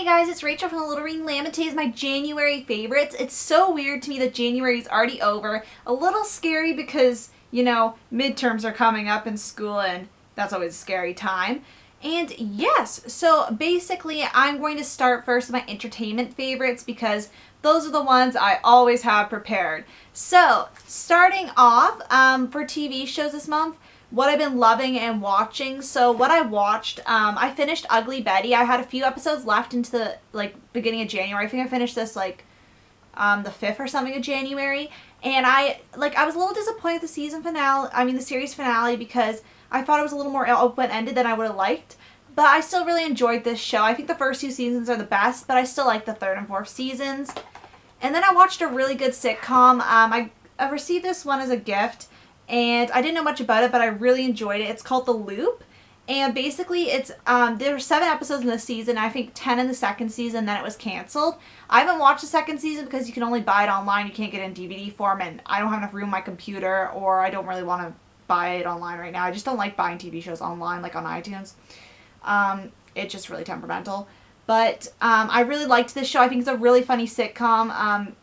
Hey guys, it's Rachel from The Little Ring Lamentae is my January favorites. It's so weird to me that January is already over. A little scary because, midterms are coming up in school and that's always a scary time. And yes, so basically I'm going to start first with my entertainment favorites because those are the ones I always have prepared. So, starting off for TV shows this month, what I've been loving and watching. So what I watched, I finished Ugly Betty. I had a few episodes left into the beginning of January. I think I finished this the 5th or something of January. And I was a little disappointed with the the series finale, because I thought it was a little more open-ended than I would have liked. But I still really enjoyed this show. I think the first two seasons are the best, but I still like the third and fourth seasons. And then I watched a really good sitcom. I received this one as a gift, and I didn't know much about it, but I really enjoyed it. It's called The Loop, and basically it's there were 7 episodes in the season. I think 10 in the second season. Then it was canceled. I haven't watched the second season because you can only buy it online. You can't get it in DVD form, and I don't have enough room on my computer, or I don't really want to buy it online right now. I just don't like buying TV shows online, like on iTunes. It's just really temperamental. But I really liked this show. I think it's a really funny sitcom.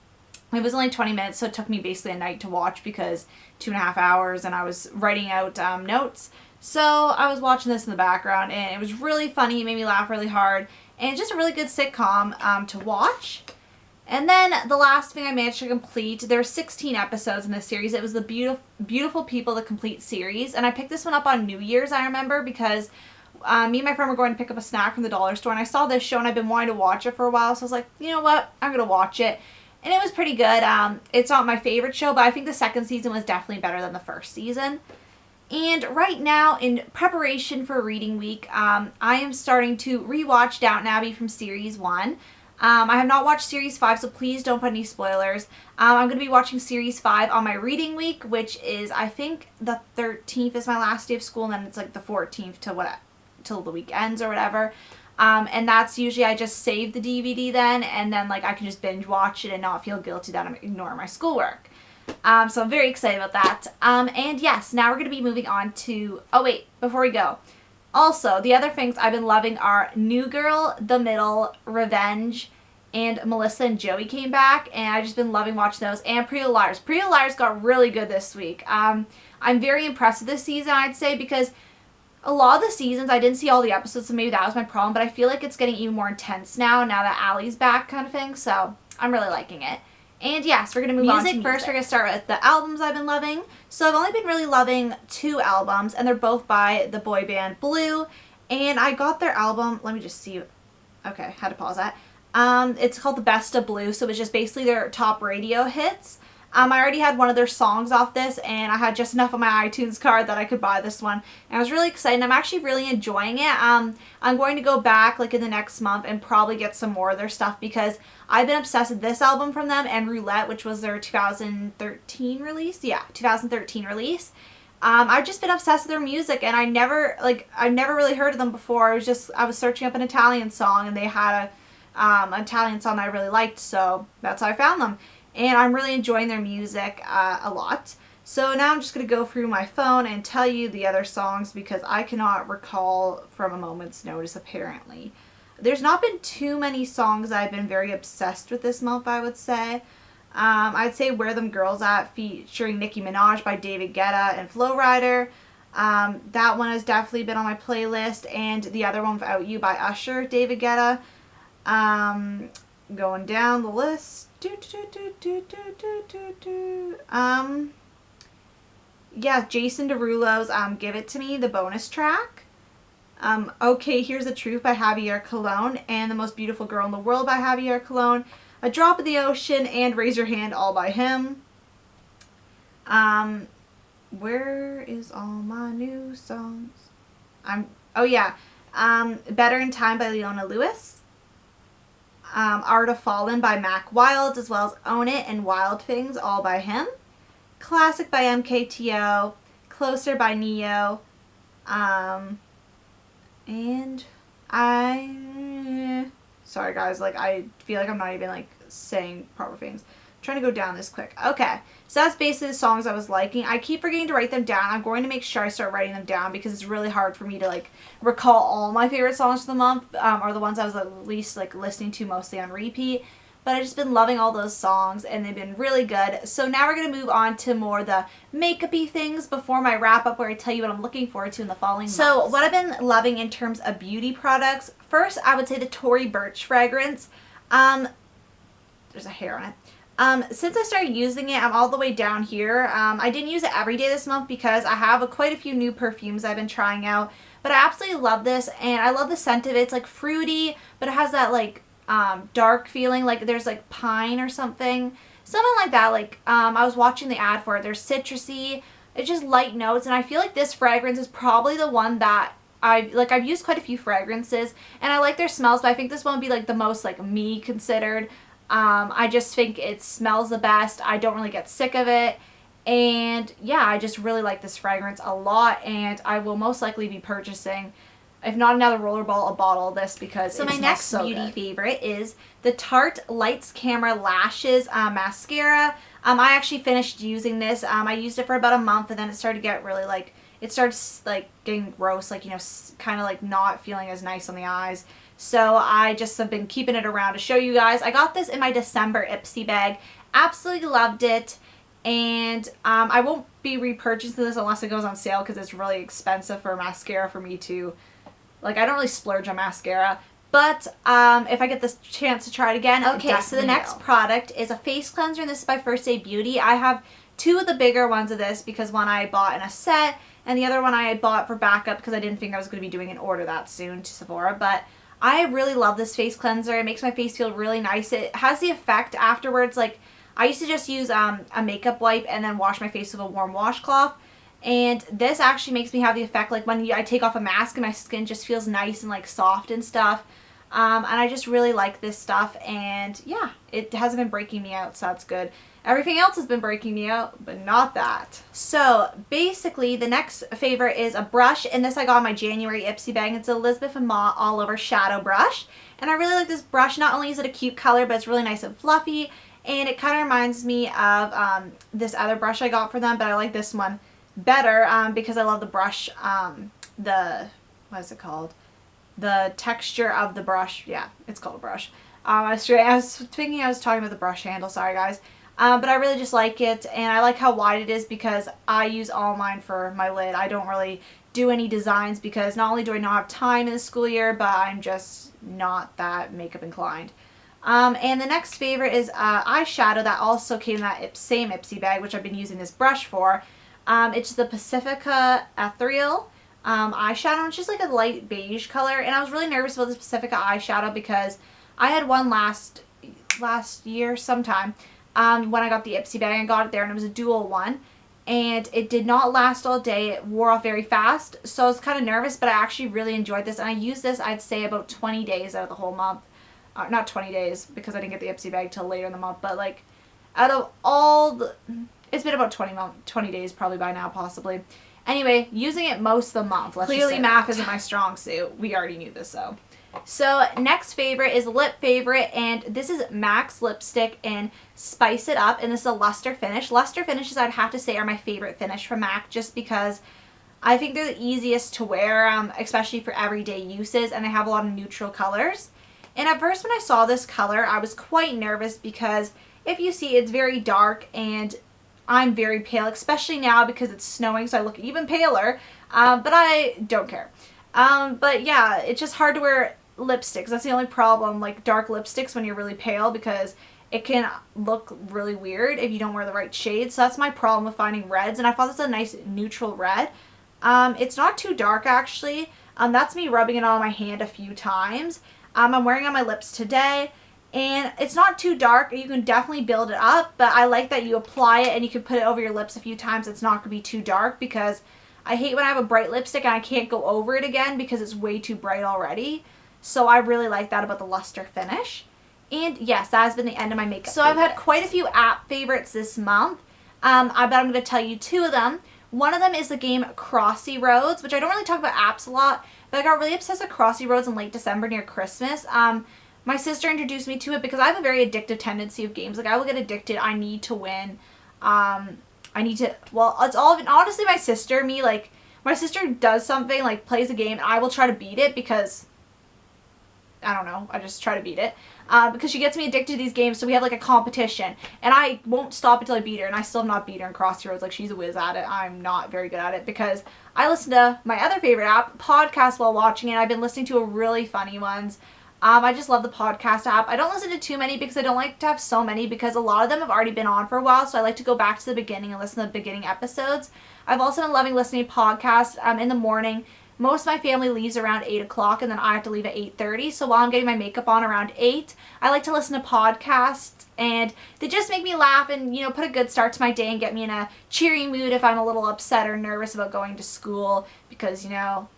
It was only 20 minutes, so it took me basically a night to watch because 2.5 hours, and I was writing out notes. So I was watching this in the background, and it was really funny. It made me laugh really hard, and it's just a really good sitcom to watch. And then the last thing I managed to complete, there were 16 episodes in this series. It was the Beautiful People, the complete series, and I picked this one up on New Year's, I remember, because me and my friend were going to pick up a snack from the dollar store, and I saw this show, and I've been wanting to watch it for a while, so I was like, you know what, I'm going to watch it. And it was pretty good. It's not my favorite show, but I think the second season was definitely better than the first season. And right now, in preparation for reading week, I am starting to rewatch Downton Abbey from series 1. I have not watched series 5, so please don't put any spoilers. I'm going to be watching series 5 on my reading week, which is, I think, the 13th is my last day of school, and then it's like the 14th till the week ends or whatever. And that's usually, I just save the DVD then, and then I can just binge watch it and not feel guilty that I'm ignoring my schoolwork. So I'm very excited about that. And yes, now we're going to be moving on to, oh wait, before we go. Also, the other things I've been loving are New Girl, The Middle, Revenge, and Melissa and Joey came back, and I've just been loving watching those, and Pretty Little Liars. Pretty Little Liars got really good this week. I'm very impressed with this season, I'd say, because a lot of the seasons, I didn't see all the episodes, so maybe that was my problem, but I feel like it's getting even more intense now that Allie's back, kind of thing, so I'm really liking it. And yes, we're going to move on to music. First, we're going to start with the albums I've been loving. So I've only been really loving 2 albums, and they're both by the boy band Blue, and I got their album, let me just see, okay, had to pause that. It's called The Best of Blue, so it's just basically their top radio hits. I already had one of their songs off this, and I had just enough on my iTunes card that I could buy this one. And I was really excited. I'm actually really enjoying it. I'm going to go back in the next month and probably get some more of their stuff, because I've been obsessed with this album from them and Roulette, which was their 2013 release. Yeah, 2013 release. I've just been obsessed with their music, and I never really heard of them before. I was searching up an Italian song, and they had an Italian song I really liked, so that's how I found them. And I'm really enjoying their music a lot. So now I'm just going to go through my phone and tell you the other songs, because I cannot recall from a moment's notice, apparently. There's not been too many songs I've been very obsessed with this month, I would say. I'd say Where Them Girls At, featuring Nicki Minaj by David Guetta and Flo Rida. That one has definitely been on my playlist. And the other one, Without You by Usher, David Guetta. Going down the list. Yeah, Jason Derulo's Give It To Me, the bonus track. Okay, Here's the Truth by Javier Colon, and The Most Beautiful Girl in the World by Javier Colon. A Drop in the Ocean and Raise Your Hand, all by him. Where is all my new songs? Better in Time by Leona Lewis. Art of Fallen by Mac Wilds, as well as Own It and Wild Things, all by him. Classic by MKTO. Closer by Neo. And sorry guys, I feel like I'm not even saying proper things. trying to go down this quick. Okay, so that's basically the songs I was liking. I keep forgetting to write them down. I'm going to make sure I start writing them down because it's really hard for me to like recall all my favorite songs for the month, or the ones I was at least like listening to mostly on repeat. But I've just been loving all those songs and they've been really good. So now we're going to move on to more the makeup-y things before my wrap up where I tell you what I'm looking forward to in the following months. So what I've been loving in terms of beauty products, first I would say the Tory Burch fragrance. There's a hair on it. Since I started using it, I'm all the way down here. I didn't use it every day this month because I have quite a few new perfumes I've been trying out. But I absolutely love this and I love the scent of it. It's like fruity, but it has that like dark feeling, like there's like pine or something like that. Like I was watching the ad for it. There's citrusy, it's just light notes, and I feel like this fragrance is probably the one that I've used quite a few fragrances and I like their smells, but I think this one would be like the most like me considered. I just think it smells the best. I don't really get sick of it, and yeah, I just really like this fragrance a lot, and I will most likely be purchasing, if not another rollerball, a bottle of this because so my next beauty favorite is the Tarte Lights Camera Lashes mascara. I actually finished using this. I used it for about a month and then it started to get really like, it starts like getting gross, like, you know, kind of like not feeling as nice on the eyes. So I just have been keeping it around to show you guys. I got this in my December Ipsy bag. Absolutely loved it. And I won't be repurchasing this unless it goes on sale because it's really expensive for mascara for me to, like, I don't really splurge on mascara. But if I get this chance to try it again, okay, so the next product is a face cleanser, and this is by First Aid Beauty. I have two of the bigger ones of this because one I bought in a set, and the other one I bought for backup because I didn't think I was going to be doing an order that soon to Sephora. But I really love this face cleanser. It makes my face feel really nice. It has the effect afterwards, like, I used to just use a makeup wipe and then wash my face with a warm washcloth. And this actually makes me have the effect like when I take off a mask and my skin just feels nice and like soft and stuff. And I just really like this stuff, and yeah, it hasn't been breaking me out, so that's good. Everything else has been breaking me out, but not that. So basically the next favorite is a brush, and this I got in my January Ipsy bag. It's Elizabeth & Ma All Over Shadow Brush, and I really like this brush. Not only is it a cute color, but it's really nice and fluffy, and it kind of reminds me of this other brush I got for them, but I like this one better because I love the brush, what is it called? The texture of the brush. Yeah, it's called a brush. I was thinking I was talking about the brush handle, sorry guys. But I really just like it, and I like how wide it is because I use all mine for my lid. I don't really do any designs because not only do I not have time in the school year, but I'm just not that makeup inclined. And the next favorite is eyeshadow that also came in that same Ipsy bag, which I've been using this brush for. It's the Pacifica Ethereal eyeshadow. It's just like a light beige color, and I was really nervous about this Pacifica eyeshadow because I had one last year sometime when I got the Ipsy bag. I got it there, and it was a dual one, and it did not last all day. It wore off very fast, so I was kind of nervous, but I actually really enjoyed this, and I used this, I'd say, about 20 days out of the whole month. Not 20 days because I didn't get the Ipsy bag till later in the month, but like out of all the, it's been about 20 days probably by now, possibly. Anyway, using it most of the month. Clearly math isn't my strong suit. We already knew this, though. So next favorite is lip favorite, and this is MAC's lipstick in Spice It Up, and this is a luster finish. Luster finishes, I'd have to say, are my favorite finish from MAC just because I think they're the easiest to wear, especially for everyday uses, and they have a lot of neutral colors. And at first when I saw this color, I was quite nervous because if you see, it's very dark, and I'm very pale, especially now because it's snowing, so I look even paler, but I don't care. But yeah, it's just hard to wear lipsticks. That's the only problem, like dark lipsticks when you're really pale, because it can look really weird if you don't wear the right shade. So that's my problem with finding reds, and I thought this was a nice neutral red. It's not too dark actually. That's me rubbing it on my hand a few times. I'm wearing it on my lips today, and it's not too dark. You can definitely build it up, but I like that you apply it and you can put it over your lips a few times. It's not going to be too dark because I hate when I have a bright lipstick and I can't go over it again because it's way too bright already. So I really like that about the luster finish. And yes, that has been the end of my makeup favorites. I've had quite a few app favorites this month, but I'm going to tell you two of them. One of them is the game Crossy Roads, which I don't really talk about apps a lot, but I got really obsessed with Crossy Roads in late December near Christmas. My sister introduced me to it because I have a very addictive tendency of games. Like, I will get addicted. I need to win. I need to, well, it's all, honestly, my sister, me, like, my sister does something, like, plays a game, and I will try to beat it because, I don't know, I just try to beat it. Because she gets me addicted to these games, so we have, like, a competition. And I won't stop until I beat her, and I still have not beat her in Crossroads. Like, she's a whiz at it. I'm not very good at it because I listen to my other favorite app, podcast, while watching it. I've been listening to a really funny ones. I just love the podcast app. I don't listen to too many because I don't like to have so many because a lot of them have already been on for a while, so I like to go back to the beginning and listen to the beginning episodes. I've also been loving listening to podcasts in the morning. Most of my family leaves around 8 o'clock, and then I have to leave at 8:30, so while I'm getting my makeup on around 8, I like to listen to podcasts, and they just make me laugh and, you know, put a good start to my day and get me in a cheery mood if I'm a little upset or nervous about going to school because, you know,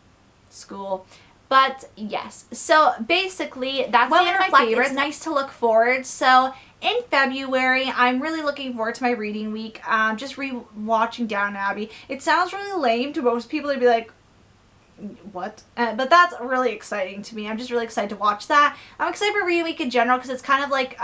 school. But yes, so basically that's the end of my favorites. It's nice to look forward. So in February, I'm really looking forward to my reading week. Just re-watching Downton Abbey. It sounds really lame to most people. They'd be like, what? But that's really exciting to me. I'm just really excited to watch that. I'm excited for reading week in general because it's kind of like,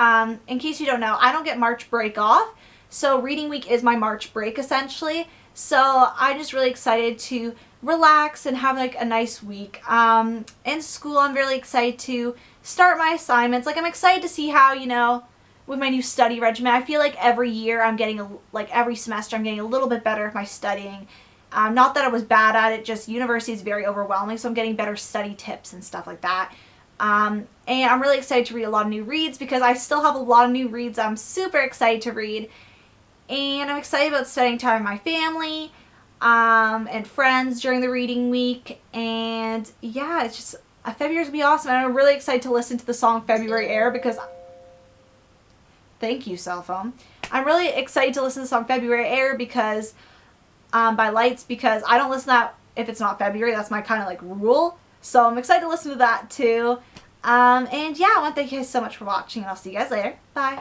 in case you don't know, I don't get March break off. So reading week is my March break essentially. So I'm just really excited to relax and have like a nice week. In school, I'm really excited to start my assignments. Like, I'm excited to see how, you know, with my new study regimen, I feel like every year I'm getting, every semester I'm getting a little bit better at my studying. Not that I was bad at it, just university is very overwhelming, so I'm getting better study tips and stuff like that. And I'm really excited to read a lot of new reads because I still have a lot of new reads I'm super excited to read. And I'm excited about spending time with my family and friends during the reading week. And yeah, it's just, February's gonna be awesome. And I'm really excited to listen to the song February Air because, thank you, cell phone. I'm really excited to listen to the song February Air because, by Lights, because I don't listen to that if it's not February. That's my kind of like rule. So I'm excited to listen to that too. And yeah, I want to thank you guys so much for watching, and I'll see you guys later. Bye.